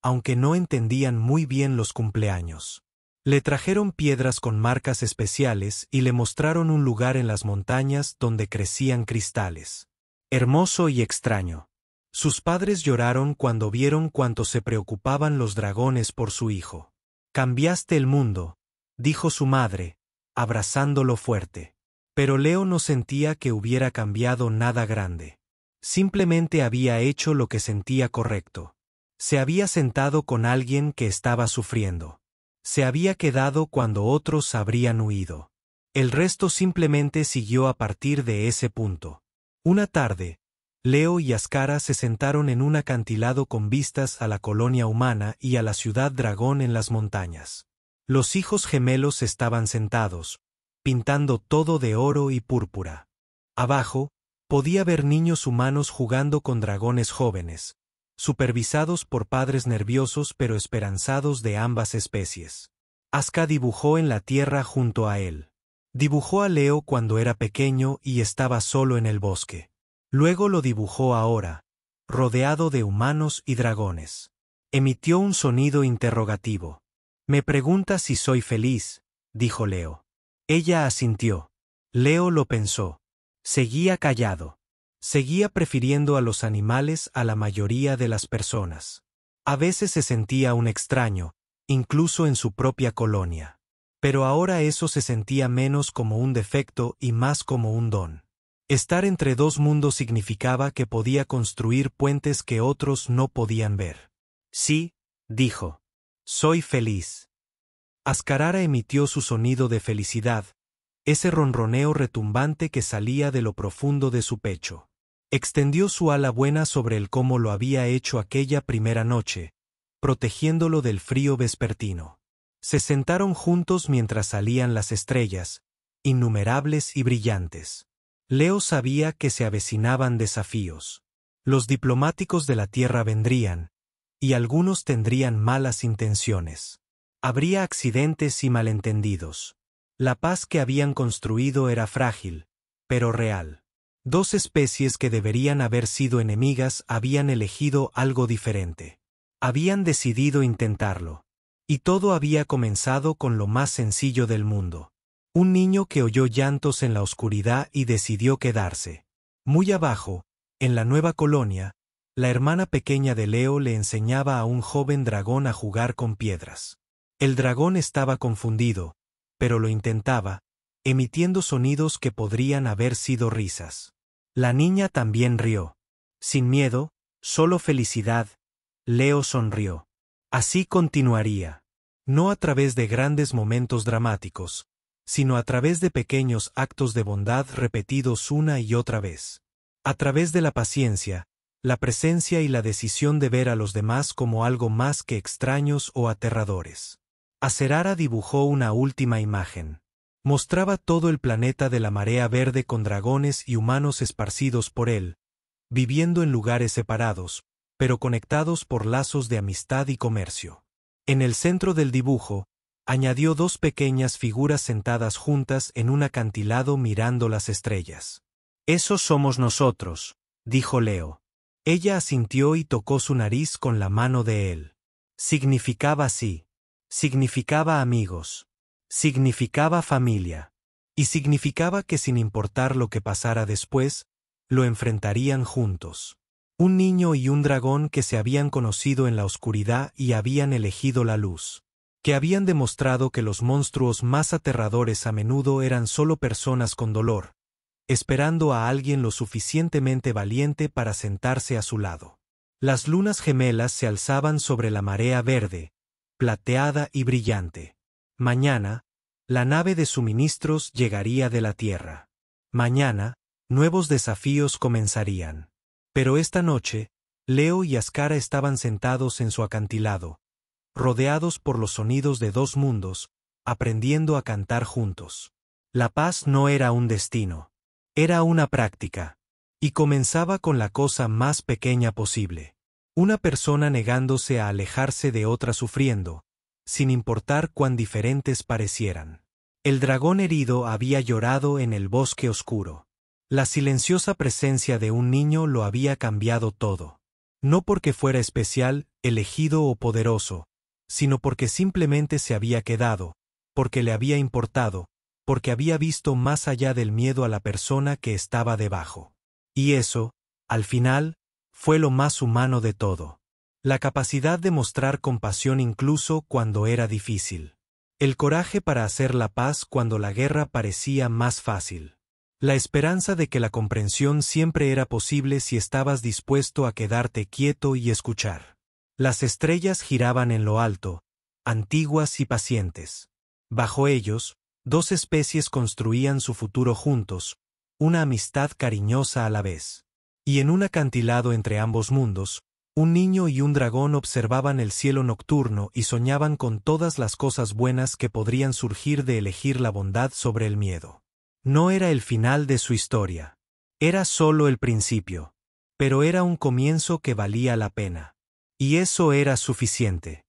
aunque no entendían muy bien los cumpleaños. Le trajeron piedras con marcas especiales y le mostraron un lugar en las montañas donde crecían cristales. Hermoso y extraño. Sus padres lloraron cuando vieron cuánto se preocupaban los dragones por su hijo. Cambiaste el mundo, dijo su madre, abrazándolo fuerte. Pero Leo no sentía que hubiera cambiado nada grande. Simplemente había hecho lo que sentía correcto. Se había sentado con alguien que estaba sufriendo. Se había quedado cuando otros habrían huido. El resto simplemente siguió a partir de ese punto. Una tarde, Leo y Ascara se sentaron en un acantilado con vistas a la colonia humana y a la ciudad dragón en las montañas. Los hijos gemelos estaban sentados, pintando todo de oro y púrpura. Abajo, podía ver niños humanos jugando con dragones jóvenes, supervisados por padres nerviosos pero esperanzados de ambas especies. Aska dibujó en la tierra junto a él. Dibujó a Leo cuando era pequeño y estaba solo en el bosque. Luego lo dibujó ahora, rodeado de humanos y dragones. Emitió un sonido interrogativo. Me pregunta si soy feliz, dijo Leo. Ella asintió. Leo lo pensó. Seguía callado. Seguía prefiriendo a los animales a la mayoría de las personas. A veces se sentía un extraño, incluso en su propia colonia. Pero ahora eso se sentía menos como un defecto y más como un don. Estar entre dos mundos significaba que podía construir puentes que otros no podían ver. Sí, dijo. Soy feliz. Ascarara emitió su sonido de felicidad, ese ronroneo retumbante que salía de lo profundo de su pecho. Extendió su ala buena sobre él como lo había hecho aquella primera noche, protegiéndolo del frío vespertino. Se sentaron juntos mientras salían las estrellas, innumerables y brillantes. Leo sabía que se avecinaban desafíos. Los diplomáticos de la Tierra vendrían, y algunos tendrían malas intenciones. Habría accidentes y malentendidos. La paz que habían construido era frágil, pero real. Dos especies que deberían haber sido enemigas habían elegido algo diferente. Habían decidido intentarlo. Y todo había comenzado con lo más sencillo del mundo. Un niño que oyó llantos en la oscuridad y decidió quedarse. Muy abajo, en la nueva colonia, la hermana pequeña de Leo le enseñaba a un joven dragón a jugar con piedras. El dragón estaba confundido, pero lo intentaba, emitiendo sonidos que podrían haber sido risas. La niña también rió. Sin miedo, solo felicidad, Leo sonrió. Así continuaría. No a través de grandes momentos dramáticos, sino a través de pequeños actos de bondad repetidos una y otra vez. A través de la paciencia, la presencia y la decisión de ver a los demás como algo más que extraños o aterradores. Acerara dibujó una última imagen. Mostraba todo el planeta de la marea verde con dragones y humanos esparcidos por él, viviendo en lugares separados, pero conectados por lazos de amistad y comercio. En el centro del dibujo, añadió dos pequeñas figuras sentadas juntas en un acantilado mirando las estrellas. Esos somos nosotros, dijo Leo. Ella asintió y tocó su nariz con la mano de él. Significaba sí. Significaba amigos. Significaba familia. Y significaba que sin importar lo que pasara después, lo enfrentarían juntos. Un niño y un dragón que se habían conocido en la oscuridad y habían elegido la luz. Que habían demostrado que los monstruos más aterradores a menudo eran solo personas con dolor, esperando a alguien lo suficientemente valiente para sentarse a su lado. Las lunas gemelas se alzaban sobre la marea verde, plateada y brillante. Mañana, la nave de suministros llegaría de la Tierra. Mañana, nuevos desafíos comenzarían. Pero esta noche, Leo y Ascara estaban sentados en su acantilado, rodeados por los sonidos de dos mundos, aprendiendo a cantar juntos. La paz no era un destino, era una práctica, y comenzaba con la cosa más pequeña posible. Una persona negándose a alejarse de otra sufriendo, sin importar cuán diferentes parecieran. El dragón herido había llorado en el bosque oscuro. La silenciosa presencia de un niño lo había cambiado todo. No porque fuera especial, elegido o poderoso, sino porque simplemente se había quedado, porque le había importado, porque había visto más allá del miedo a la persona que estaba debajo. Y eso, al final, fue lo más humano de todo. La capacidad de mostrar compasión incluso cuando era difícil. El coraje para hacer la paz cuando la guerra parecía más fácil. La esperanza de que la comprensión siempre era posible si estabas dispuesto a quedarte quieto y escuchar. Las estrellas giraban en lo alto, antiguas y pacientes. Bajo ellos, dos especies construían su futuro juntos, una amistad cariñosa a la vez. Y en un acantilado entre ambos mundos, un niño y un dragón observaban el cielo nocturno y soñaban con todas las cosas buenas que podrían surgir de elegir la bondad sobre el miedo. No era el final de su historia. Era solo el principio. Pero era un comienzo que valía la pena. Y eso era suficiente.